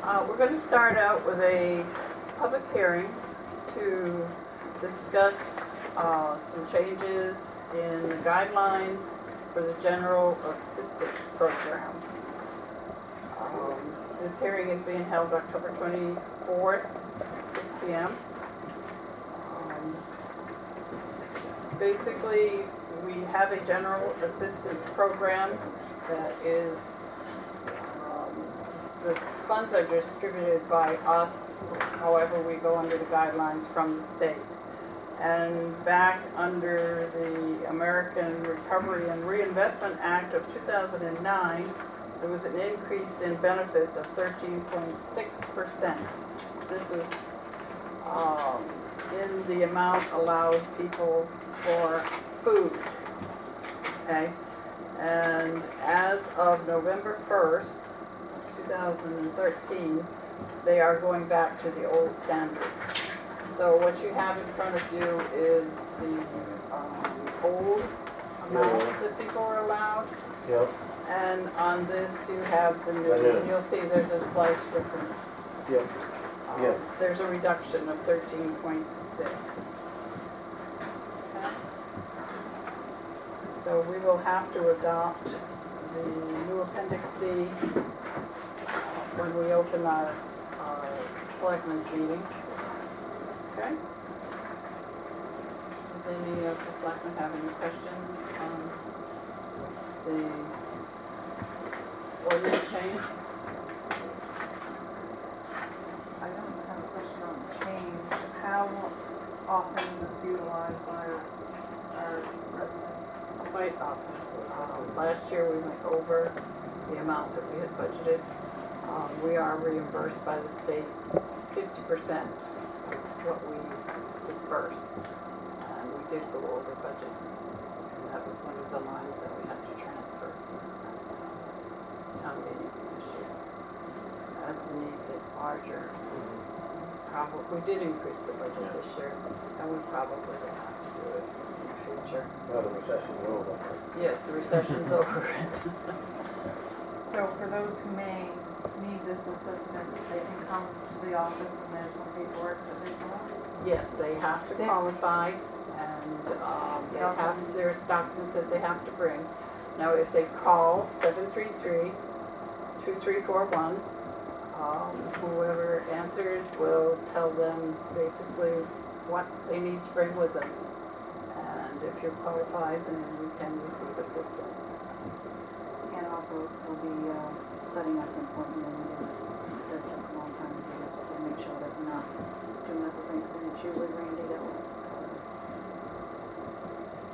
We're going to start out with a public hearing to discuss some changes in the guidelines for the General Assistance Program. This hearing is being held October 24th at 6 p.m. Basically, we have a General Assistance Program that is the funds are distributed by us, however we go under the guidelines from the state. And back under the American Recovery and Reinvestment Act of 2009, there was an increase in benefits of 13.6%. This is in the amount allowed people for food, okay? And as of November 1st, 2013, they are going back to the old standards. So what you have in front of you is the old amounts that people are allowed. Yep. And on this you have the new, and you'll see there's a slight difference. Yep. Yep. There's a reduction of 13.6. Okay. So we will have to adopt the new Appendix B when we open our Selectmen's meeting. Okay? Does any of the Selectmen have any questions on the ordinance change? I don't have a question on the change. How often is this utilized by our residents? Quite often. Last year we went over the amount that we had budgeted. We are reimbursed by the state 50% of what we disperse. And we did go over budget. And that was one of the lines that we had to transfer town meeting this year. As the need gets larger, we did increase the budget this year, and we probably will have to do it in the future. Now the recession's over. Yes, the recession's over. So for those who may need this assistance, they can come to the office and there's some paperwork that they fill out? Yes, they have to qualify, and there's documents that they have to bring. Now, if they call 733-2341, whoever answers will tell them basically what they need to bring with them. And if you're qualified, then you can receive assistance. And also, we'll be setting up an appointment when we do this. It does take a long time to do this, so we'll make sure that we're not doing other things. And it's usually Randy that will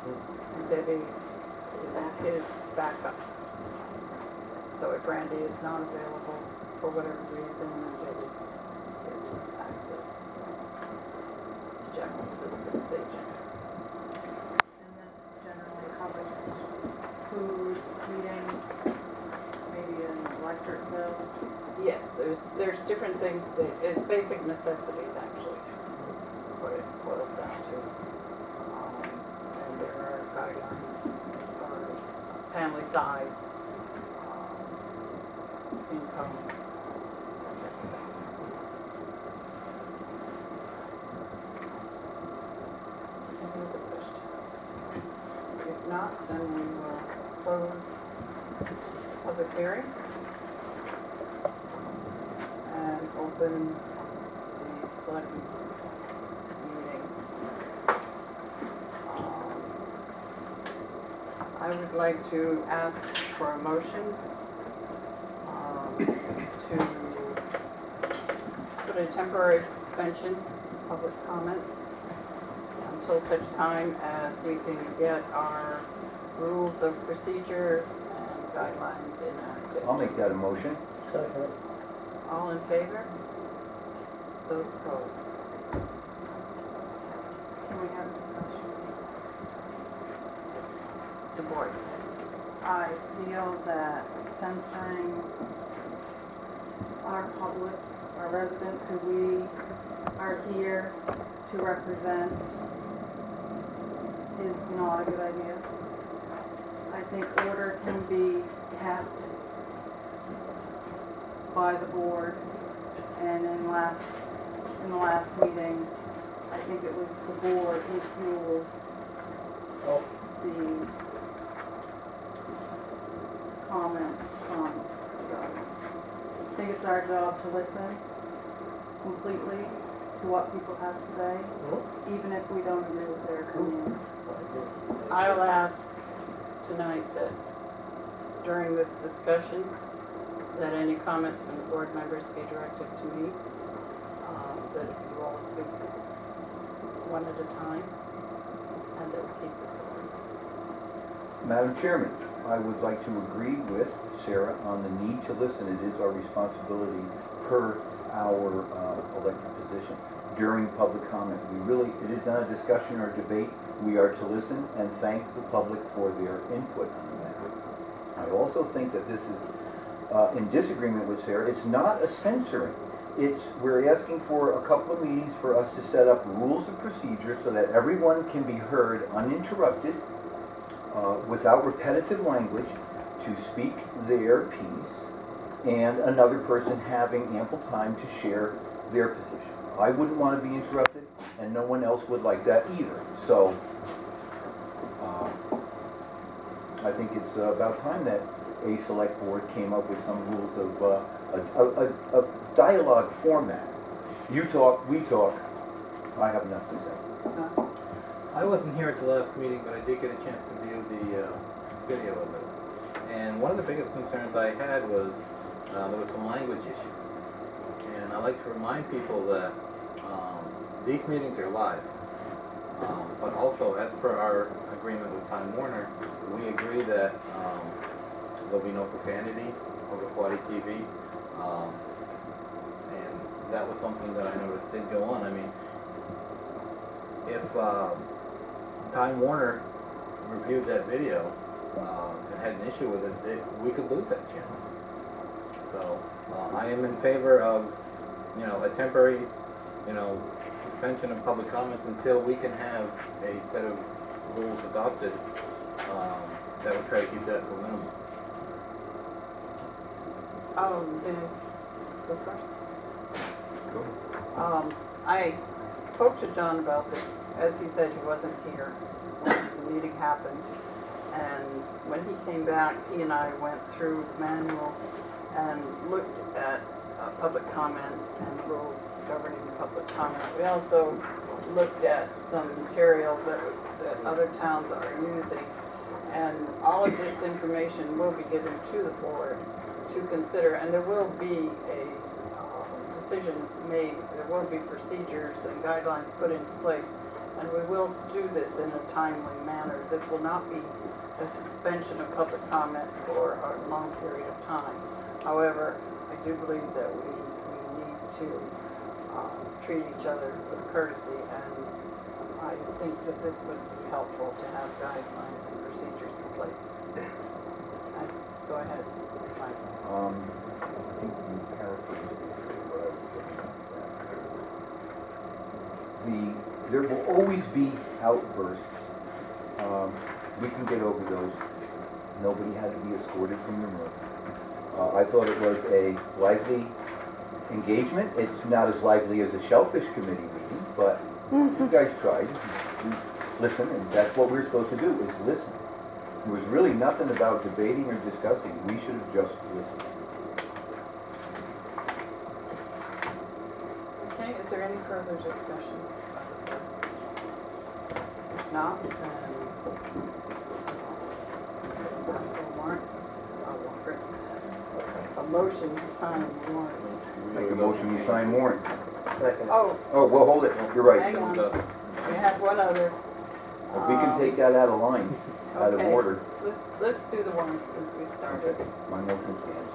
And Debbie is his backup. So if Randy is not available for whatever reason, then Debbie is access general assistance agent. And this generally covers food, heating, maybe an electric bill. Yes, there's different things. It's basic necessities actually, is what it boils down to. And there are guidelines as far as family size, income, that type of thing. Any other questions? If not, then we will close the public hearing and open the selectmen's meeting. I would like to ask for a motion to put a temporary suspension of public comments until such time as we can get our rules of procedure and guidelines enacted. I'll make that a motion. Second. All in favor? Those opposed? Can we have a discussion? Yes. The board. I feel that censoring our public, our residents who we are here to represent is not a good idea. I think order can be kept by the board And in the last meeting, I think it was the board reviewed Oh. the comments from the audience. I think it's our job to listen completely to what people have to say, even if we don't agree with their opinion. I'll ask tonight that during this discussion, that any comments from the board members be directed to me, that if you all speak one at a time, and that we keep this order. Madam Chairman, I would like to agree with Sarah on the need to listen. It is our responsibility per our elected position during public comment. It is not a discussion or debate. We are to listen and thank the public for their input on the matter. I also think that this is in disagreement with Sarah. It's not a censoring. We're asking for a couple of meetings for us to set up rules of procedure so that everyone can be heard uninterrupted, without repetitive language, to speak their piece, and another person having ample time to share their position. I wouldn't want to be interrupted, and no one else would like that either. So, I think it's about time that a select board came up with some rules of a dialogue format. You talk, we talk, I have enough to say. I wasn't here at the last meeting, but I did get a chance to view the video of it. And one of the biggest concerns I had was there were some language issues. And I like to remind people that these meetings are live. But also, as per our agreement with Time Warner, we agree that there'll be no profanity over quality TV. And that was something that I noticed did go on. I mean, if Time Warner reviewed that video and had an issue with it, we could lose that channel. So I am in favor of, a temporary, suspension of public comments until we can have a set of rules adopted that would try to keep that to a minimum. Did I go first? Go. I spoke to John about this. As he said, he wasn't here when the meeting happened. And when he came back, he and I went through the manual and looked at public comment and rules governing public comment. We also looked at some material that other towns are using. And all of this information will be given to the board to consider, and there will be a decision made. There will be procedures and guidelines put into place, and we will do this in a timely manner. This will not be a suspension of public comment for a long period of time. However, I do believe that we need to treat each other with courtesy, and I think that this would be helpful to have guidelines and procedures in place. Go ahead, Mike. I think you paraphrased what I was getting at. There will always be outbursts. We can get over those. Nobody had to be escorted from the room. I thought it was a lively engagement. It's not as lively as a Shellfish Committee meeting, but you guys tried. You listen, and that's what we're supposed to do, is listen. There was really nothing about debating or discussing. We should have just listened. Okay, is there any further discussion? If not, then that's for warrants. A motion to sign warrants. Make a motion, we sign warrant. Second. Oh, Oh, well, hold it. You're right. hang on. We have one other. We can take that out of line, out of Okay. order. Let's do the warrants since we started. My motion stands.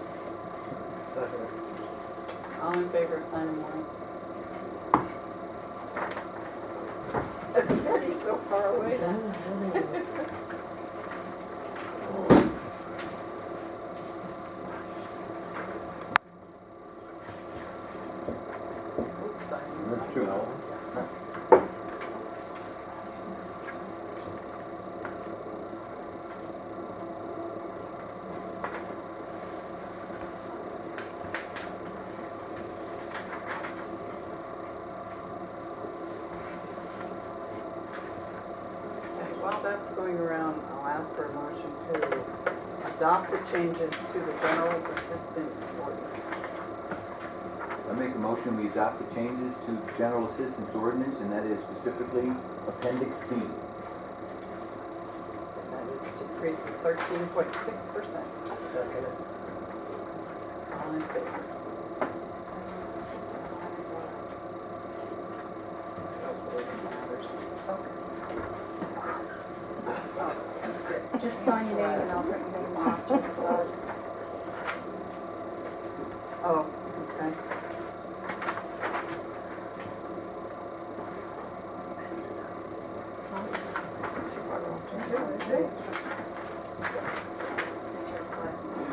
All in favor of signing warrants? Betty's so far away then. Oops, I didn't That's sign true. that one. that's going around, I'll ask for a motion to adopt the changes to the general assistance ordinance. I make a motion, we adopt the changes to the general assistance ordinance, and that is specifically Appendix B. That is decrease of 13.6%. All in favor? Just sign your name and I'll print your name off to the side. Oh, okay.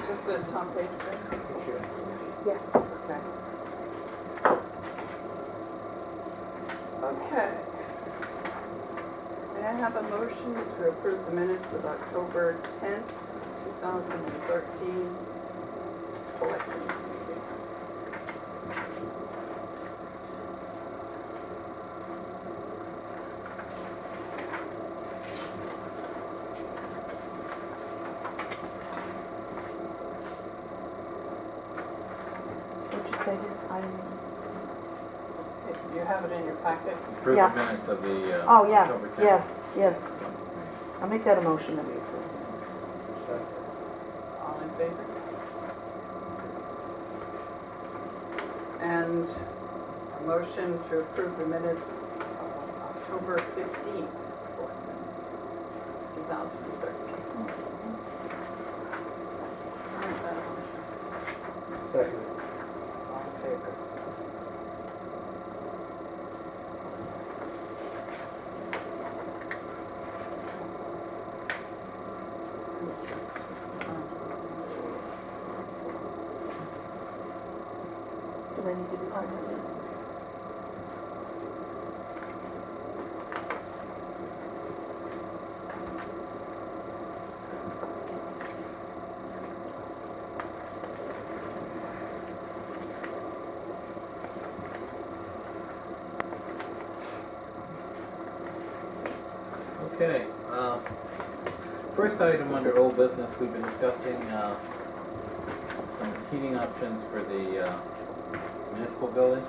Just a top page print? Yeah. Okay. Okay. May I have a motion to approve the minutes of October 10th, 2013 Selectmen's meeting? What'd you say? I didn't. Let's see, you have it in your packet? Approve Yeah. the minutes of the, Oh, yes, October 10th. yes. I'll make that a motion that we approve. All in favor? And a motion to approve the minutes of October 15th, Selectmen, 2013. Second. All in favor? Do they need to be part of this? Okay, first item under old business, we've been discussing, some heating options for the, municipal building.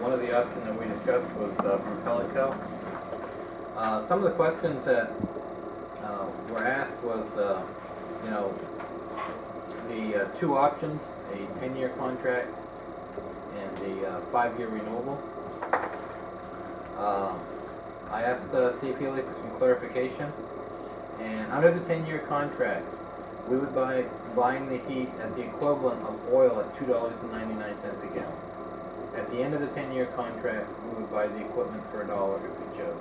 One of the options that we discussed was, from Pelico. Some of the questions that, were asked was, you know, the, two options, a 10-year contract and the, 5-year renewable. I asked Steve Healy for some clarification, and under the 10-year contract, we would buying the heat at the equivalent of oil at $2.99 a gallon. At the end of the 10-year contract, we would buy the equipment for $1 if we chose.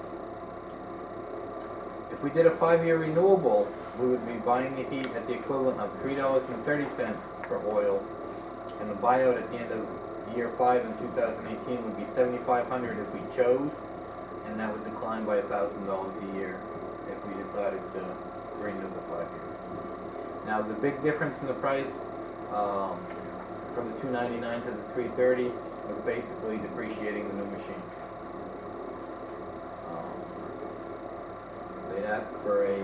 If we did a 5-year renewable, we would be buying the heat at the equivalent of $3.30 for oil, and the buyout at the end of year 5 in 2018 would be $7,500 if we chose, and that would decline by $1,000 a year if we decided to renew the 5 years. Now, the big difference in the price from the $299 to the $330 was basically depreciating the new machine. They'd ask for a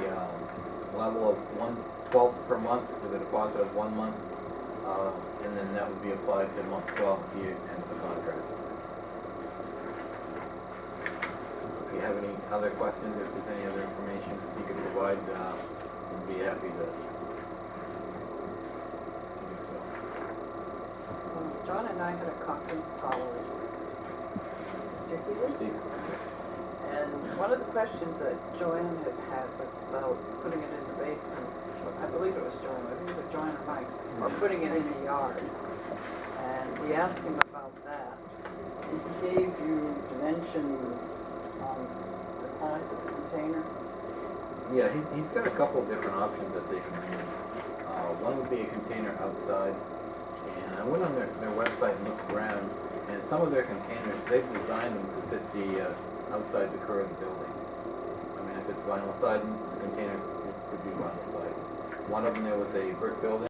level of 1/12 per month with a deposit of 1 month, and then that would be applied to month 12 at the end of the contract. If you have any other questions, or if there's any other information you could provide, we'd be happy to do so. John and I had a conference call with Mr. Healy, Steve? and one of the questions that Joanne had was about putting it in the basement. I believe it was Joanne, it was either Joanne or Mike, or putting it in the yard. And we asked him about that. And he gave you dimensions on the size of the container. Yeah, he's got a couple of different options that they can use. One would be a container outside, and I went on their website and looked around, and some of their containers, they've designed them to fit the outside the core of the building. I mean, if it's vinyl siding, the container could be vinyl siding. One of them, there was a brick building.